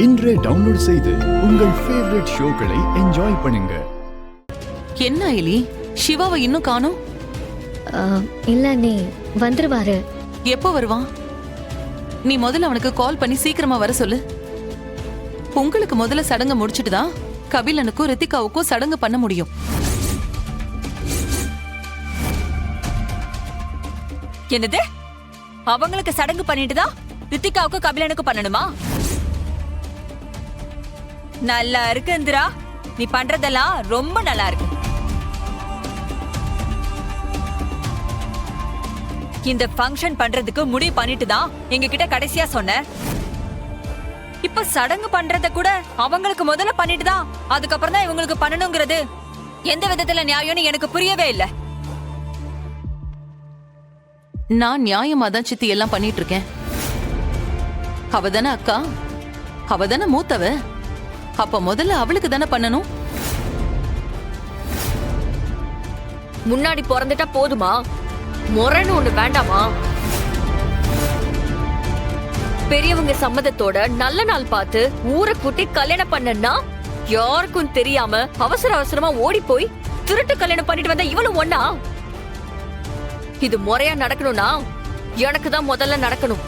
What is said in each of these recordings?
இன்றே டவுன்லோட் செய்து உங்கள் ஃபேவரட் ஷோக்களை என்ஜாய் பண்ணுங்க. என்ன ஐலி, சிவாவை இன்னும் காணோம்? இல்ல நீ வந்துருவாரு. எப்போ வருவான்? நீ முதல்ல அவனுக்கு கால் பண்ணி சீக்கிரமா வர சொல்லு. உங்களுக்கு முதல்ல சடங்கு முடிச்சிட்டு தான் கபிலனுக்கும் ரித்திகாவுக்கும் சடங்கு பண்ண முடியும். என்னது? அவங்களுக்கு சடங்கு பண்ணிட்டு தான் ரித்திகாவுக்கும் கபிலனுக்கும் பண்ணணுமா? நல்லா இருக்கு இந்திரா, நீ பண்றதெல்லாம் ரொம்ப நல்லா இருக்கு. இந்த ஃபங்க்ஷன் பண்றதுக்கு முடிவு பண்ணிட்டு தான் எங்க கிட்ட கடைசியா சொன்ன. இப்ப சடங்கு பண்றத கூட அவங்களுக்கு முதல்ல பண்ணிட்டு தான் அதுக்கப்புறம் தான் இவங்களுக்கு பண்ணணுங்கிறது எந்த விதத்துல நியாயம்னு எனக்கு புரியவே இல்ல. நான் நியாயமா தான் சித்தி எல்லாம் பண்ணிட்டு இருக்கேன். அவதானே அக்கா, அவதானே மூத்தவ, அப்ப முதல்ல அவளுக்கு தானே பண்ணணும். முன்னாடி பிறந்துட்டா போதுமா? முறைன்னு ஒண்ணு வேண்டாமா? பெரியவங்க சம்மதத்தோட நல்ல நாள் பார்த்து ஊரை கூட்டி கல்யாணம் பண்ணா யாருக்கும் தெரியாம அவசர அவசரமா ஓடி போய் திருட்டு கல்யாணம் பண்ணிட்டு வந்தா இவளும் ஒண்ணா? இது முறையா நடக்கணும்னா எனக்கு தான் முதல்ல நடக்கணும்.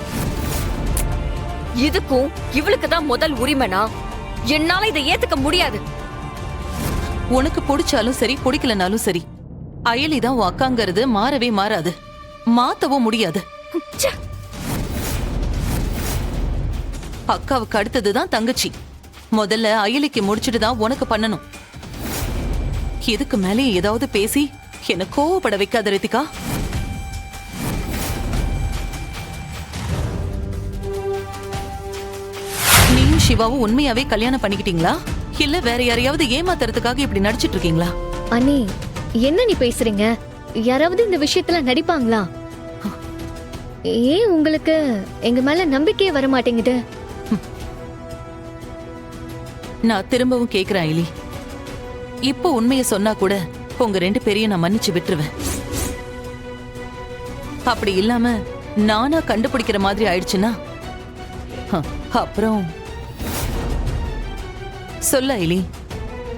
இதுக்கும் இவளுக்கு தான் முதல் உரிமைனா என்னால இதை ஏத்துக்க முடியாது. உனக்கு பிடிச்சாலும் சரி பிடிக்கலனாலும் சரி, அயலிதான் உன் அக்காங்கிறது மாறவே மாறாது, மாத்தவும் முடியாது. அக்காவுக்கு அடுத்ததுதான் தங்கச்சி. முதல்ல அயலிக்கு முடிச்சிட்டு தான் உனக்கு பண்ணணும். இதுக்கு மேலே ஏதாவது பேசி என்ன கோவப்பட வைக்காத ரித்திகா. நீயும் சிவாவும் உண்மையாவே கல்யாணம் பண்ணிக்கிட்டீங்களா இல்ல வேற யாரையாவது ஏமாத்துறதுக்காக இப்படி நடிச்சிட்டு இருக்கீங்களா? அண்ணி, என்ன நீ பேசுறீங்க? யாராவது இந்த விஷயத்துல நடிப்பாங்களா? ஏன் உங்களுக்கு எங்க மேல நம்பிக்கையே வர மாட்டேங்குது? நான் திரும்பவும் கேக்குறேன் ஐலி, இப்போ உண்மையை சொன்னா கூட உங்க ரெண்டு பேரையும் நான் மன்னிச்சு விட்டுருவேன். அப்படி இல்லாம நானா கண்டுபிடிக்கிற மாதிரி ஆயிடுச்சுன்னா அப்புறம் சொல்ல ஐலி,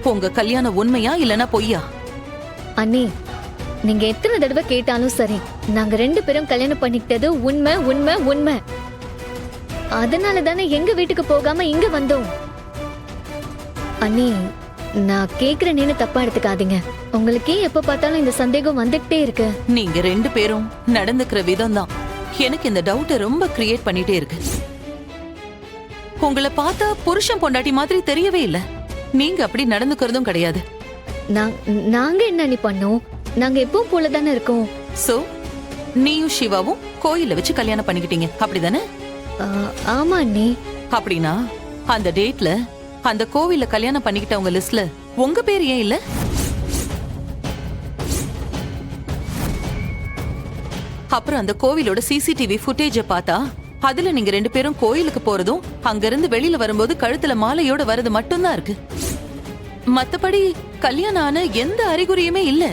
உங்க கல்யாணம் உண்மையா இல்லனா பொய்யா? அண்ணி, நீங்க எத்தனை தடவை கேட்டாலும் சரி, நாங்க ரெண்டு பேரும் கல்யாணம் பண்ணிக்கிட்டது உண்மை உண்மை உண்மை. அதனால தானே எங்க வீட்டுக்கு போகாம இங்க வந்தோம். அண்ணி, நான் கேக்குறேன்னு தப்பா எடுத்துக்காதீங்க. உங்களுக்கே எப்ப பார்த்தாலும் இந்த சந்தேகம் வந்துட்டே இருக்கு. நீங்க ரெண்டு பேரும் நடந்துக்கிற விதம் தான் எனக்கு இந்த டவுட்டை ரொம்ப கிரியேட் பண்ணிட்டே இருக்கு. உங்களை பார்த்தா புருஷன் பொண்டாட்டி மாதிரி தெரியவே இல்ல. நீங்க அப்படி நடந்துக்கிறதும் கிடையாது. நாங்க என்ன அண்ணி பண்ணோம்? நாங்க எப்பவும் போலதானே இருக்கோம். சோ நீயும் சிவாவும் கோயில வச்சு கல்யாணம் பண்ணிக்கிட்டீங்க, அப்படிதானே? ஆமா அண்ணி. அப்படின்னா அந்த டேட்ல அந்த கோவில்ல கல்யாணம் பண்ணிக்கிட்டவங்க லிஸ்ட்ல உங்க பேர் ஏன் இல்ல? அப்புறம் அந்த கோவிலோட சிசிடிவி ஃபுட்டேஜ பார்த்தா அதுல நீங்க ரெண்டு பேரும் கோயிலுக்கு போறதும் அங்க இருந்து வெளியில வரும்போது கழுத்துல மாலையோட வரது மட்டும்தான் இருக்கு. மத்தபடி கல்யாணம் ஆன எந்த அறிகுறியுமே இல்ல.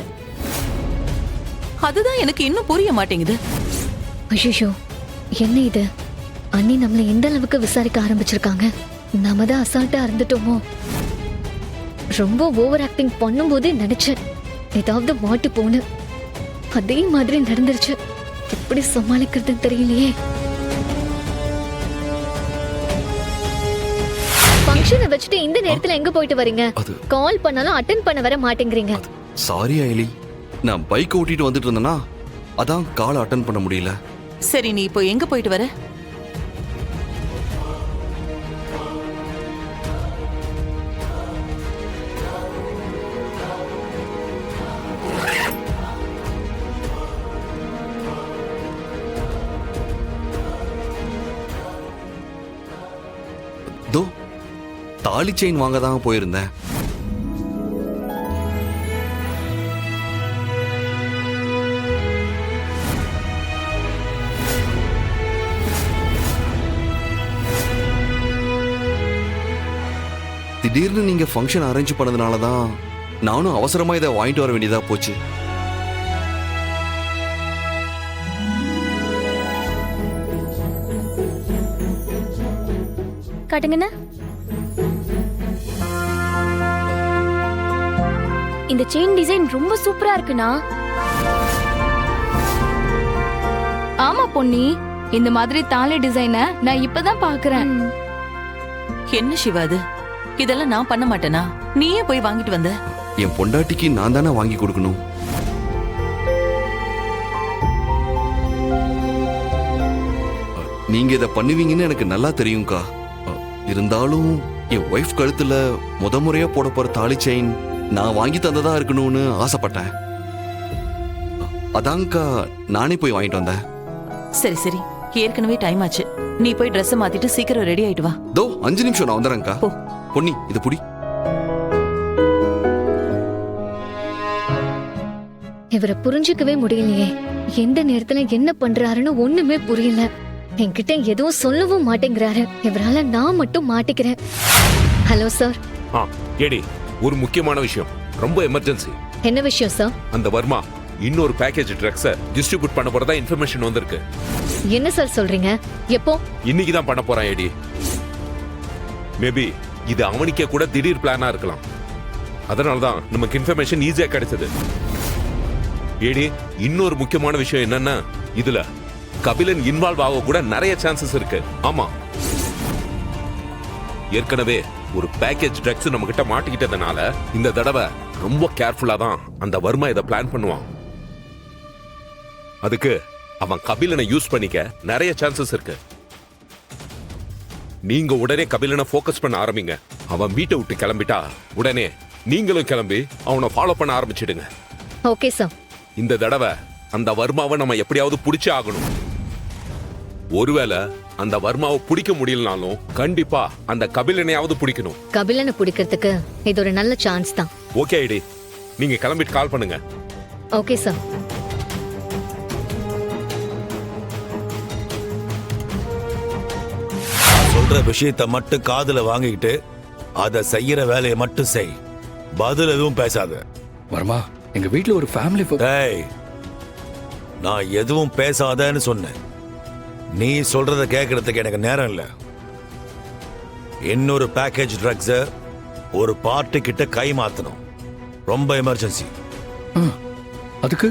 அதுதான் எனக்கு இன்னும் புரிய மாட்டேங்குது. ஐயோ, என்ன இது? அண்ணி நம்மள எந்த அளவுக்கு விசாரிக்க ஆரம்பிச்சிருக்காங்க. நாம தான் அசால்ட்டா இருந்துட்டோமோ? ரொம்ப ஓவர் ஆக்டிங் பண்ணும்போதே நினைச்சேன் ஏதாவது மாட்டு போன. அதே மாதிரி நடந்துருச்சு. எப்படி சமாளிக்கிறதுன்னு தெரியலையே. ஃபங்க்ஷனை வச்சுட்டு இந்த நேரத்துல எங்க போயிட்டு வரீங்க? கால் பண்ணாலும் அட்டெண்ட் பண்ண வர மாட்டேங்கிறீங்க. சாரி ஐலி, நான் பைக் ஓட்டிட்டு வந்துட்டு இருந்தேனா, அதான் கால் அட்டெண்ட் பண்ண முடியல. சரி, நீ இப்போ எங்க போயிட்டு வர? தோ தாலி செயின் வாங்க தான் போயிருந்தேன். திடீர்னு நீங்க ஃபங்க்ஷன் அரேஞ்ச் பண்ணதுனால தான் நானும் அவசரமா இதை வாங்கிட்டு வர வேண்டியதா போச்சு. காட்டுங்கண்ணா. இந்த செயின் டிசைன் ரொம்ப சூப்பரா இருக்குண்ணா. ஆமா பொன்னி, இந்த மாதிரி தாலி டிசைனை நான் இப்பதான் பாக்குறேன். என்ன சிவா அது? இதெல்லாம் நான் பண்ண மாட்டேனா? நீயே போய் வாங்கிட்டு வந்த. என் பொண்டாட்டிக்கு நான் தானே வாங்கி கொடுக்கணும். நீங்க இதை பண்ணுவீங்கன்னு எனக்கு நல்லா தெரியும்க்கா. இருந்தாலும் என் ஒய்ஃப் கழுத்துல முறையா போட போற தாலி செயின் நான் வாங்கி தந்ததா இருக்கணும்னு ஆசைப்பட்டேன். அதான்க்கா நானே போய் வாங்கிட்டு வந்தேன். சரி சரி, ஏற்கனவே டைம் ஆச்சு. நீ போய் ட்ரெஸ் மாத்திட்டு சீக்கிரம் ரெடி ஆயிட்டு வா. 5 நிமிஷம் நான் வந்துடுறேன்க்கா. போ. பொன்னி இது புடி. இவரை புரிஞ்சுக்கவே முடியலையே. எந்த நேரத்துல என்ன பண்றாருன்னு ஒண்ணுமே புரியல. என்கிட்ட எதுவும் சொல்லவும் மாட்டேங்கிறாரு. இவரால நான் மட்டும் மாட்டிக்கிறேன். Hello sir. ஏடி, ஒரு முக்கியமான விஷயம், ரொம்ப எமர்ஜென்சி. என்ன விஷயம் சார்? அந்த வர்மா இன்னொரு பேக்கேஜ் ட்ரக்ஸ டிஸ்ட்ரிபியூட் பண்ண போறதா இன்ஃபர்மேஷன் வந்திருக்கு. என்ன சார் சொல்றீங்க? எப்போ? இன்னைக்கு தான் பண்ண போறான் ஏடி. மேபி இது அவனுக்கே கூட திடீர் பிளானா இருக்கலாம். அதனால தான் நமக்கு இன்ஃபர்மேஷன் ஈஸியா கிடைச்சது. ஏடி, இன்னொரு முக்கியமான விஷயம் என்னன்னா, இதுல கபிலன் இன்வால்வ் ஆக கூட நிறைய சான்சஸ் இருக்கு. ஆமா, ஏற்கனவே ஒரு பேக்கேஜ் ட்ரக்ஸ் நம்ம கிட்ட மாட்டிக்கிட்டதுனால இந்த தடவை ரொம்ப கேர்ஃபுல்லா தான் அந்த வர்மா இதை பிளான் பண்ணுவான். அதுக்கு அவன் கபிலனை யூஸ் பண்ணிக்க நிறைய சான்சஸ் இருக்கு. நீங்க உடனே கபிலனை ஃபோக்கஸ் பண்ண ஆரம்பிங்க. அவன் வீட்டை விட்டு கிளம்பிட்டா உடனே நீங்களும் கிளம்பி அவனை ஃபாலோ பண்ண ஆரம்பிச்சிடுங்க. Okay sir. இந்த தடவை அந்த வர்மாவை நம்ம எப்படியாவது பிடிச்சே ஆகணும். ஒருவேளை அந்த வர்மாவை பிடிக்க முடியலனாலும் கண்டிப்பா அந்த கபிலனையாவது பிடிக்கணும். கபிலனை பிடிக்கிறதுக்கு இது ஒரு நல்ல சான்ஸ் தான். ஓகே ஐடி, நீங்க கிளம்பிட்டு கால் பண்ணுங்க. Okay sir. சொல்ற விஷயத்தை மட்டும் காதுல வாங்கிக்கிட்டு அதை செய்யற வேலையை மட்டும் செய். பதில் எதுவும் பேசாத. வர்மா, எங்க வீட்ல ஒரு ஃபேமிலி. டேய், நான் எதுவும் பேசாதேன்னு சொன்னேன். நீ சொல்றத கேட்கறதுக்கு எனக்கு நேரம் இல்ல. இன்னொரு பேக்கேஜ் ட்ரக்ஸ ஒரு பார்ட்டி கிட்ட கை மாத்தணும். ரொம்ப எமர்ஜென்சி. அதுக்கு?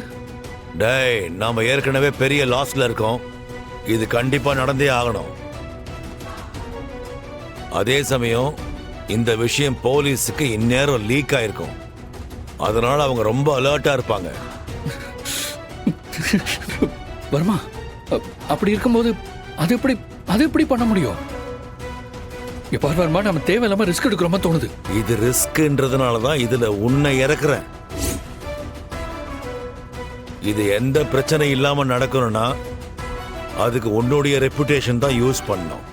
டேய், நாம ஏற்கனவே பெரிய லாஸ்ல இருக்கோம். இது கண்டிப்பா நடந்தே ஆகணும். அதே சமயம் இந்த விஷயம் போலீஸுக்கு இந்நேரம் லீக் ஆயிருக்கும். அதனால அவங்க ரொம்ப அலர்ட்டா இருப்பாங்க. வர்மா, அப்படி இருக்கும்போது அது எப்படி பண்ண முடியும்? இப்ப வர்மா, நம்ம தேவையில்லாம ரிஸ்க் எடுக்கிறோமா தோணுது. இது ரிஸ்க்ன்றதுனாலதான் இதுல உன்னை இறக்குறேன். இது எந்த பிரச்சனை இல்லாம நடக்கணும்னா அதுக்கு உன்னுடைய ரெப்புடேஷன் தான் யூஸ் பண்ணணும்.